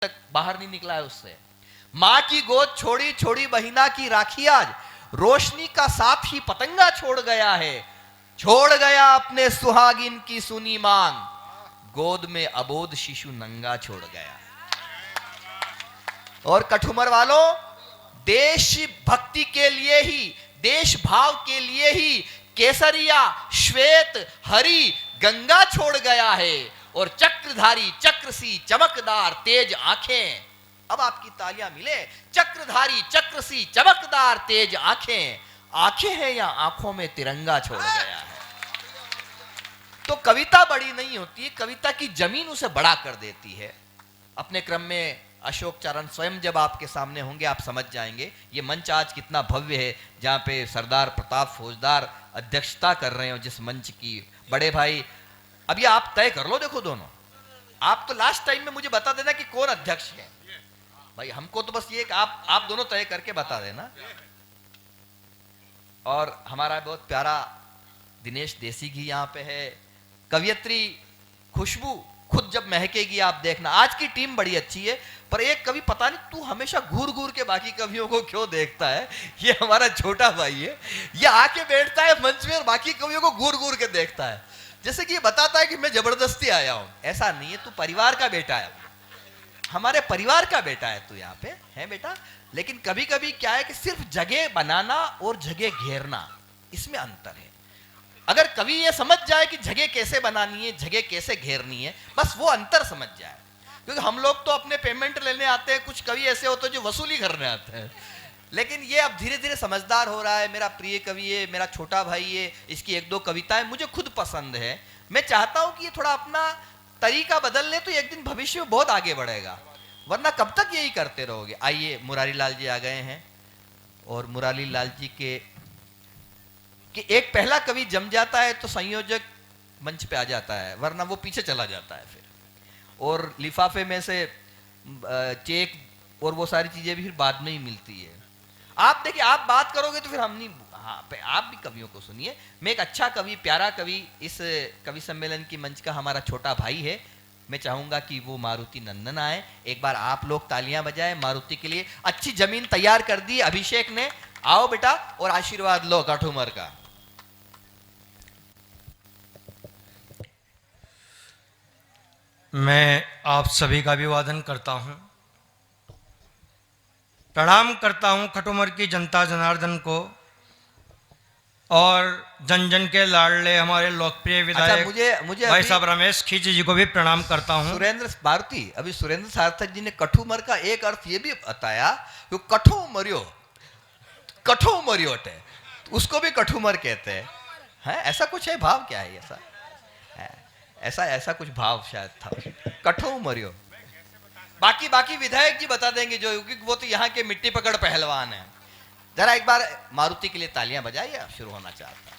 तक बाहर नहीं निकला है उससे। मां की गोद छोड़ी छोड़ी बहिना की राखी आज, रोशनी का साथ ही पतंगा छोड़ गया है। छोड़ गया अपने सुहागिन की सुनी मांग, गोद में अबोध शिशु नंगा छोड़ गया। और कठुमर वालों, देश भक्ति के लिए ही, देश भाव के लिए ही केसरिया श्वेत हरी गंगा छोड़ गया है। और चक्रधारी चक्र सी चमकदार तेज आंखें, अब आपकी तालियां मिले। चक्रधारी चक्र सी चमकदार तेज आंखें, आंखें हैं या आंखों में तिरंगा छोड़ गया है। तो कविता बड़ी नहीं होती है, कविता की जमीन उसे बड़ा कर देती है। अपने क्रम में अशोक चरण स्वयं जब आपके सामने होंगे आप समझ जाएंगे ये मंच आज कितना भव्य है, जहां पे सरदार प्रताप फौजदार अध्यक्षता कर रहे हो जिस मंच की। बड़े भाई अभी आप तय कर लो, देखो दोनों आप तो लास्ट टाइम में मुझे बता देना कि कौन अध्यक्ष है भाई, हमको तो बस ये आप दोनों तय करके बता देना। और हमारा बहुत प्यारा दिनेश देसी घी यहाँ पे है, कवियत्री खुशबू खुद जब महकेगी आप देखना। आज की टीम बड़ी अच्छी है, पर एक कवि पता नहीं तू हमेशा घूर घूर के बाकी कवियों को क्यों देखता है। ये हमारा छोटा भाई है, ये आके बैठता है मंच में और बाकी कवियों को घूर घूर के देखता है, जैसे कि ये बताता है कि मैं जबरदस्ती आया हूं। ऐसा नहीं है, तू परिवार का बेटा है, हमारे परिवार का बेटा है तू, यहाँ पे है बेटा। लेकिन कभी कभी क्या है कि सिर्फ जगह बनाना और जगह घेरना, इसमें अंतर है। अगर कवि ये समझ जाए कि जगह कैसे बनानी है, जगह कैसे घेरनी है, बस वो अंतर समझ जाए। क्योंकि हम लोग तो अपने पेमेंट लेने आते हैं, कुछ कवि ऐसे होते हैं जो वसूली करने आते हैं। लेकिन ये अब धीरे धीरे समझदार हो रहा है। मेरा प्रिय कवि है, मेरा छोटा भाई है, इसकी एक दो कविताएं मुझे खुद पसंद है। मैं चाहता हूं कि ये थोड़ा अपना तरीका बदल ले तो एक दिन भविष्य में बहुत आगे बढ़ेगा, वरना कब तक यही करते रहोगे। आइए मुरारी लाल जी आ गए हैं, और मुरारी लाल जी के एक पहला कवि जम जाता है तो संयोजक मंच पे आ जाता है, वरना वो पीछे चला जाता है फिर। और लिफाफे में से चेक और वो सारी चीजें भी फिर बाद में ही मिलती है। आप देखिए, आप बात करोगे तो फिर हम नहीं। हाँ, आप भी कवियों को सुनिए। मैं एक अच्छा कवि, प्यारा कवि, इस कवि सम्मेलन की मंच का हमारा छोटा भाई है। मैं चाहूंगा कि वो मारुति नंदन आए। एक बार आप लोग तालियां बजाएं मारुति के लिए। अच्छी जमीन तैयार कर दी अभिषेक ने। आओ बेटा और आशीर्वाद लो कठुमर का। मैं आप सभी का अभिवादन करता हूं, प्रणाम करता हूं कठुमर की जनता जनार्दन को, और जन जन के लाडले हमारे लोकप्रिय विधायक मुझे भाई साहब रमेश खींची जी को भी प्रणाम करता हूं। सुरेंद्र भारती, अभी सुरेंद्र सार्थक जी ने कठुमर का एक अर्थ ये भी बताया कि कठो मरियोट है, उसको भी कठुमर कहते हैं। ऐसा कुछ है, भाव क्या है ऐसा कुछ भाव शायद था, कठो मरियो। बाकी विधायक जी बता देंगे, जो क्योंकि वो तो यहाँ के मिट्टी पकड़ पहलवान है। जरा एक बार मारुति के लिए तालियां बजाइए, अब शुरू होना चाहता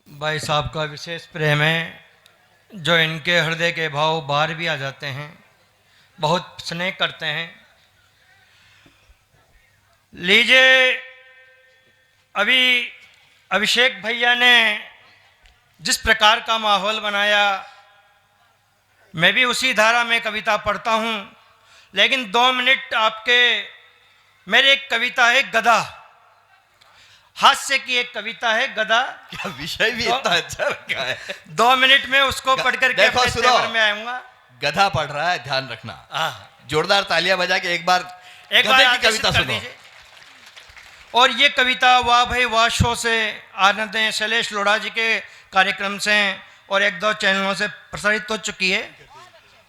भाई साहब का विशेष प्रेम है, जो इनके हृदय के भाव बाहर भी आ जाते हैं, बहुत स्नेह करते हैं। लीजिए, अभी अभिषेक भैया ने जिस प्रकार का माहौल बनाया, मैं भी उसी धारा में कविता पढ़ता हूं। लेकिन 2 मिनट आपके, मेरी एक कविता है गधा, हास्य की एक कविता है गधा। क्या विषय भी इतना अच्छा रखा है। 2 मिनट में उसको पढ़कर के अपने तेवर में आऊंगा। गधा पढ़ रहा है, ध्यान रखना। जोरदार तालियां बजा के एक बार की कविता सुनो। और ये कविता वाह भाई वाह शो से आनंद शैलेश लोढ़ा जी के कार्यक्रम से और 1-2 चैनलों से प्रसारित हो चुकी है।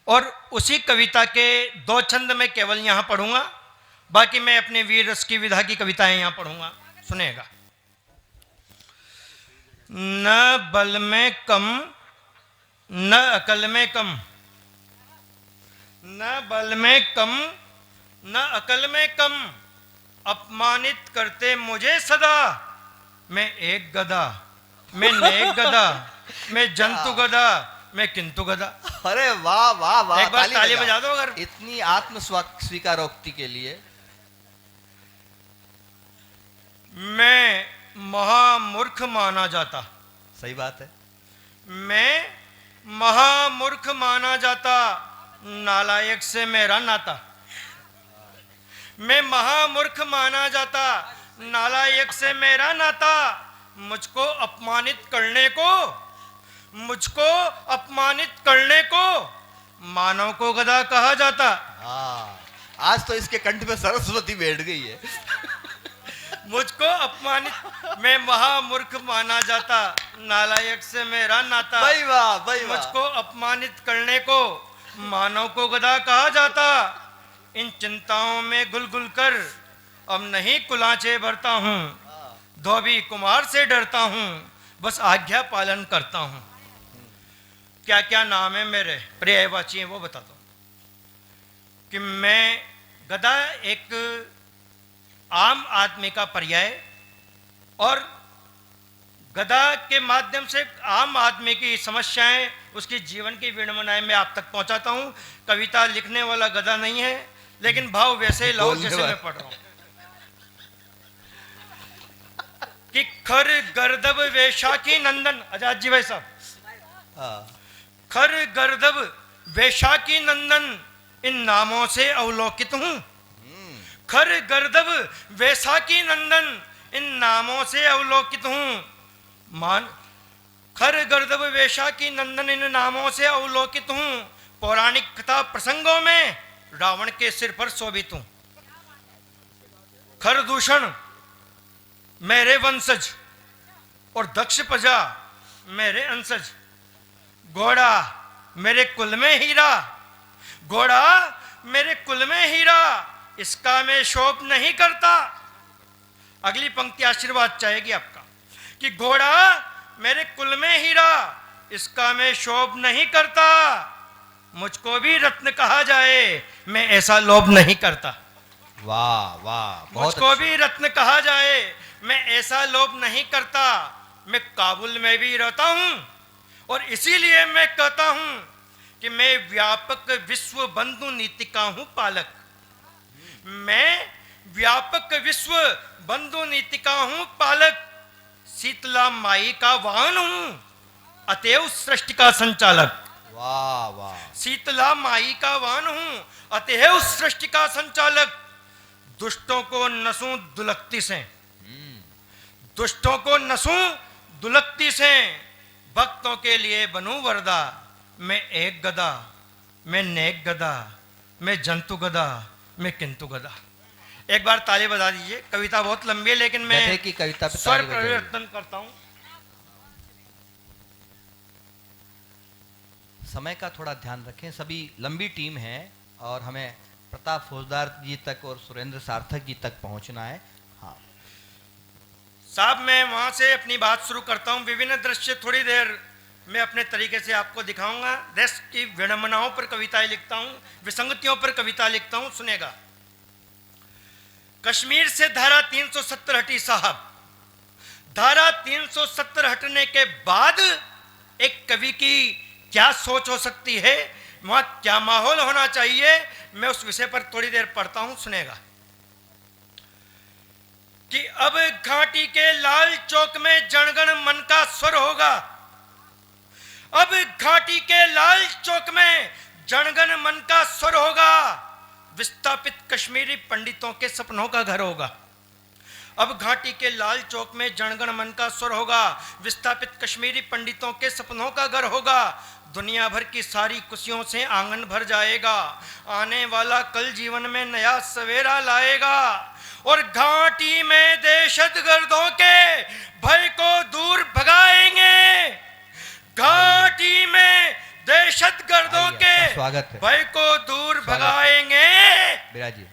और उसी कविता के 2 छंद में केवल यहाँ पढ़ूंगा, बाकी मैं अपने वीर रस की विधा की कविताएं यहाँ पढ़ूंगा, सुनेगा। न बल में कम न अकल में कम, न बल में कम न अकल में कम, अपमानित करते मुझे सदा। मैं एक गधा, मैं नेक गधा, मैं जंतु गधा, मैं किंतु गधा। अरे वाह वाह वाह, एक बार ताली बजा दो अगर इतनी आत्म स्वीकारोक्ति के लिए। मैं महामूर्ख माना जाता, सही बात है। मैं महामूर्ख माना जाता, नालायक से मेरा नाता। मैं महामूर्ख माना जाता, नालायक से मेरा नाता। मुझको अपमानित करने को मानव को गधा कहा जाता। हाँ, आज तो इसके कंठ में सरस्वती बैठ गई है। मुझको अपमानित, मैं महामूर्ख माना जाता, नालायक से मेरा नाता। भाई वाह, भाई वाह। मुझको अपमानित करने को मानव को गधा कहा जाता। इन चिंताओं में गुल कर अब नहीं कुलाचे भरता हूँ, धोबी कुमार से डरता हूँ, बस आज्ञा पालन करता हूँ। क्या क्या नाम है मेरे पर्यायवाची हैं वो बताता हूँ कि मैं गधा एक आम आदमी का पर्याय, और गधा के माध्यम से आम आदमी की समस्याएं, उसकी जीवन की विडंबनाएं मैं आप तक पहुंचाता हूं। कविता लिखने वाला गधा नहीं है, लेकिन भाव वैसे ही लाओ जैसे मैं पढ़ रहा हूं कि खर गर्दब वैशाखी नंदन, आजाद जी भाई साहब, खर गर्दब वैशाखी नंदन इन नामों से अवलोकित हूं। खर गर्दब वैशाखी नंदन इन नामों से अवलोकित हूं। मान खर गर्दब वैशाखी नंदन इन नामों से अवलोकित हूं। पौराणिक कथा प्रसंगों में रावण के सिर पर शोभित हूं। खरदूषण मेरे वंशज और दक्ष प्रजा मेरे अंशज। घोड़ा मेरे कुल में हीरा, घोड़ा मेरे कुल में हीरा, इसका मैं शोभ नहीं करता। अगली पंक्ति आशीर्वाद चाहेगी आपका कि घोड़ा मेरे कुल में हीरा, इसका मैं शोभ नहीं करता। मुझको भी रत्न कहा जाए, मैं ऐसा लोभ नहीं करता। वाह वाह, मुझको भी रत्न कहा जाए, मैं ऐसा लोभ नहीं करता। मैं काबुल में भी रहता हूं और इसीलिए मैं कहता हूं कि मैं व्यापक विश्व बंधु नीति का हूं पालक। मैं व्यापक विश्व बंधु नीति का हूं पालक। शीतला माई का वाहन हूं, अतएव सृष्टि का संचालक। वाह वाह। शीतला माई का वाहन हूं, अतएव सृष्टि का संचालक। दुष्टों को नसूं दुलकती से, दुष्टों को नसूं दुलकती से, भक्तों के लिए बनूं वरदा। मैं एक गधा, मैं नेक गधा, मैं जंतु गधा, मैं किंतु गधा। एक बार ताली बजा दीजिए। कविता बहुत लंबी है, लेकिन मैं गधे की कविता पे स्वर ताली बजाइए। परिवर्तन करता हूं। समय का थोड़ा ध्यान रखें, सभी लंबी टीम है और हमें प्रताप फौजदार जी तक और सुरेंद्र सार्थक जी तक पहुंचना है। हाँ साहब, मैं वहां से अपनी बात शुरू करता हूं। विभिन्न दृश्य थोड़ी देर मैं अपने तरीके से आपको दिखाऊंगा। देश की विडंबनाओं पर कविताएं लिखता हूं, विसंगतियों पर कविता लिखता हूं, सुनेगा। कश्मीर से धारा 370 हटी साहब। धारा 370 हटने के बाद एक कवि की क्या सोच हो सकती है, वहां क्या माहौल होना चाहिए, मैं उस विषय पर थोड़ी देर पढ़ता हूं, सुनेगा। कि अब घाटी के लाल चौक में जनगण मन का स्वर होगा। अब घाटी के लाल चौक में जनगण मन का स्वर होगा। विस्थापित कश्मीरी पंडितों के सपनों का घर होगा। अब घाटी के लाल चौक में जनगण मन का स्वर होगा। विस्थापित कश्मीरी पंडितों के सपनों का घर होगा। दुनिया भर की सारी खुशियों से आंगन भर जाएगा। आने वाला कल जीवन में नया सवेरा लाएगा। और घाटी में दहशतगर्दों के भय को दूर भगाएंगे। घाटी में दहशतगर्दों के स्वागत है। भय को दूर भगाएंगे। बिराजी।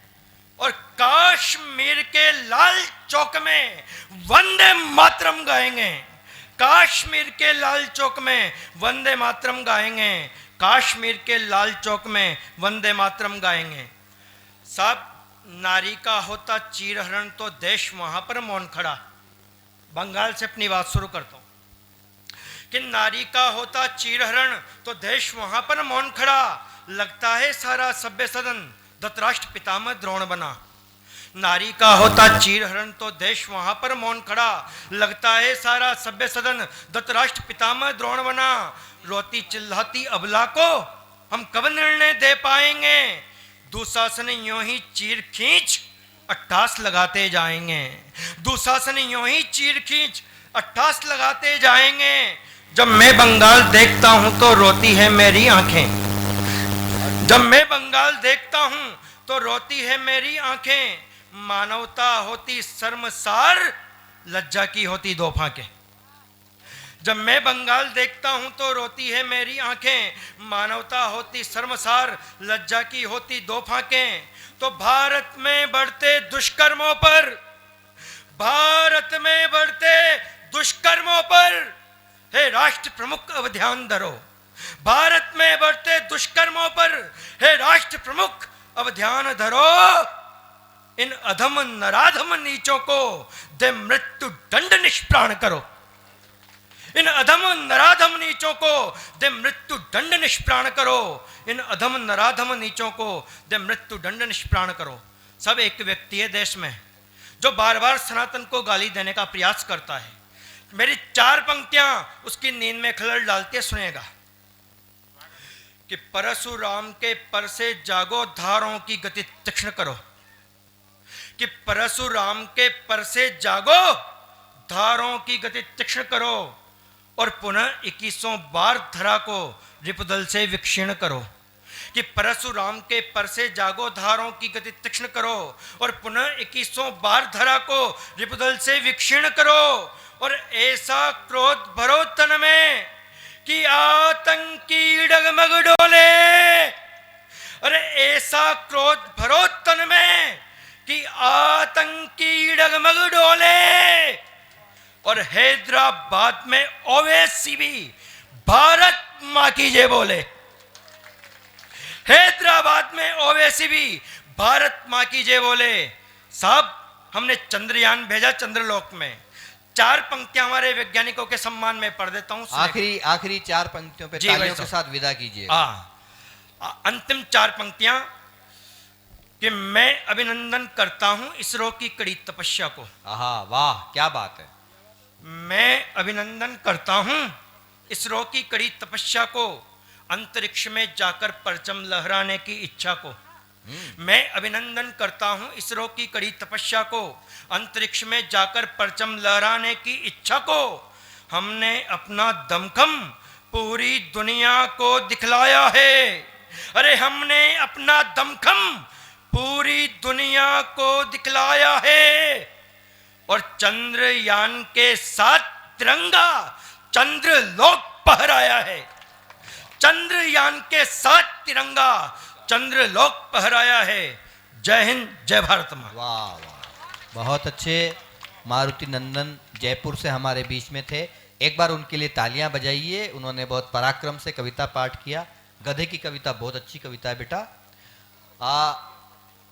और कश्मीर के लाल चौक में वंदे मातरम गाएंगे। कश्मीर के लाल चौक में वंदे मातरम गाएंगे। कश्मीर के लाल चौक में वंदे मातरम गाएंगे। साहब, नारी का होता चीरहरण तो देश वहां पर मौन खड़ा। बंगाल से अपनी बात शुरू करता हूं कि नारी का होता चीरहरण तो देश वहां पर मौन खड़ा। लगता है सारा सभ्य सदन धृतराष्ट्र पितामह द्रोण बना। नारी का होता चीरहरण तो देश वहां पर मौन खड़ा, लगता है सारा सभ्य सदन धृतराष्ट्र पितामह द्रोण बना। रोती चिल्लाती अबला को हम कब निर्णय दे पाएंगे, दुशासन यूं ही चीर खींच 28 लगाते जाएंगे। दुशासन यूं ही चीर खींच 28 लगाते जाएंगे। जब मैं बंगाल देखता हूं तो रोती है मेरी आंखें, जब मैं बंगाल देखता हूं तो रोती है मेरी आंखें। मानवता होती शर्मसार, लज्जा की होती दो फांकें। जब मैं बंगाल देखता हूं तो रोती है मेरी आंखें, मानवता होती शर्मसार, लज्जा की होती दो फांकें। तो भारत में बढ़ते दुष्कर्मों पर, भारत में बढ़ते दुष्कर्मों पर हे राष्ट्र प्रमुख अब ध्यान धरो। भारत में बढ़ते दुष्कर्मों पर हे राष्ट्र प्रमुख अब ध्यान धरो। इन अधम नराधम नीचों को दे मृत्यु दंड निष्प्राण करो। इन अधम नराधम नीचों को दे मृत्यु दंड निष्प्राण करो। इन अधम नराधम नीचों को दे मृत्यु दंड निष्प्राण करो। सब एक व्यक्ति है देश में जो बार बार सनातन को गाली देने का प्रयास करता है। मेरी 4 पंक्तियां उसकी नींद में खलल डालते सुनेगा कि परशुराम के पर से जागो, धारों की गति तीक्ष्ण करो। कि परशुराम के पर से जागो, धारों की गति तीक्ष्ण करो, और पुनः 2100 बार धरा को रिपुदल से विक्षीर्ण करो। कि परशुराम के पर से जागो, धारों की गति तीक्ष्ण करो, और पुनः 2100 बार धरा को रिपुदल से विक्षीर्ण करो। और ऐसा क्रोध भरो तन में कि आतंकी डगमग डोले। अरे ऐसा क्रोध भरो तन में कि आतंकी डगमग डोले। और हैदराबाद में ओवैसी भी भारत मां की जय बोले। हैदराबाद में ओवैसी भी भारत मां की जय बोले। साहब, हमने चंद्रयान भेजा चंद्रलोक में। 4 पंक्तियां हमारे वैज्ञानिकों के सम्मान में पढ़ देता हूं। आखिरी 4 पंक्तियों पे तालियों के साथ विदा कीजिए। अंतिम 4 पंक्तियां कि मैं अभिनंदन करता हूं इसरो की कड़ी तपस्या को। वाह, क्या बात है। मैं अभिनंदन करता हूं इसरो की कड़ी तपस्या को, अंतरिक्ष में जाकर परचम लहराने की इच्छा को। मैं अभिनंदन करता हूं इसरो की कड़ी तपस्या को, अंतरिक्ष में जाकर परचम लहराने की इच्छा को। हमने अपना दमखम पूरी दुनिया को दिखलाया है। अरे हमने अपना दमखम पूरी दुनिया को दिखलाया है। और चंद्रयान के साथ तिरंगा चंद्रलोक पहराया है। चंद्रयान के साथ तिरंगा चंद्रलोक पहराया है। जय हिंद, जय भारत मां। वाह वाह, बहुत अच्छे। मारुति नंदन जयपुर से हमारे बीच में थे। एक बार उनके लिए तालियां बजाइए। उन्होंने बहुत पराक्रम से कविता पाठ किया। गधे की कविता बहुत अच्छी कविता है बेटा।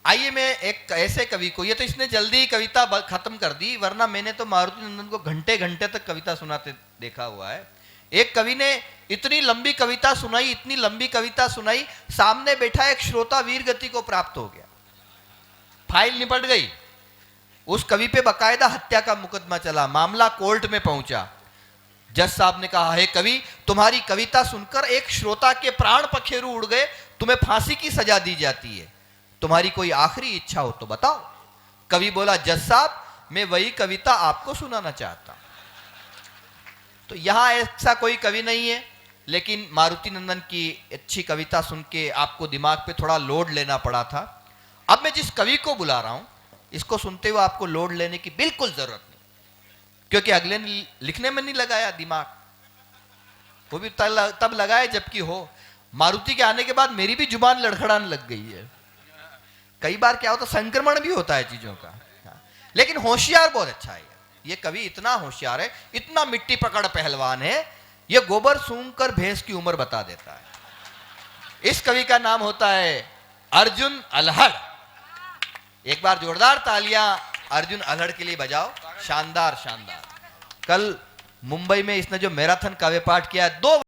आइए मैं एक ऐसे कवि को, ये तो इसने जल्दी कविता खत्म कर दी, वरना मैंने तो मारुति नंदन को घंटे घंटे तक कविता सुनाते देखा हुआ है। एक कवि ने इतनी लंबी कविता सुनाई, इतनी लंबी कविता सुनाई, सामने बैठा एक श्रोता वीर गति को प्राप्त हो गया। फाइल निपट गई। उस कवि पे बकायदा हत्या का मुकदमा चला, मामला कोर्ट में पहुंचा। जज साहब ने कहा, हे कवि, तुम्हारी कविता सुनकर एक श्रोता के प्राण पखेरु उड़ गए, तुम्हें फांसी की सजा दी जाती है। तुम्हारी कोई आखिरी इच्छा हो तो बताओ। कवि बोला, जज साहब, मैं वही कविता आपको सुनाना चाहता हूं। तो यहां ऐसा कोई कवि नहीं है, लेकिन मारुति नंदन की अच्छी कविता सुन के आपको दिमाग पे थोड़ा लोड लेना पड़ा था। अब मैं जिस कवि को बुला रहा हूं, इसको सुनते हुए आपको लोड लेने की बिल्कुल जरूरत नहीं, क्योंकि अगले ने लिखने में नहीं लगाया दिमाग, वो भी तब लगाए जबकि हो। मारुति के आने के बाद मेरी भी जुबान लड़खड़ाने लग गई है। कई बार क्या होता, संक्रमण भी होता है चीजों का। लेकिन होशियार बहुत अच्छा है ये कवि, इतना होशियार है, इतना मिट्टी पकड़ पहलवान है, ये गोबर सूंघ कर भैंस की उम्र बता देता है। इस कवि का नाम होता है अर्जुन अल्हड़। एक बार जोरदार तालियां अर्जुन अल्हड़ के लिए बजाओ। शानदार शानदार। कल मुंबई में इसने जो मैराथन काव्य पाठ किया, 2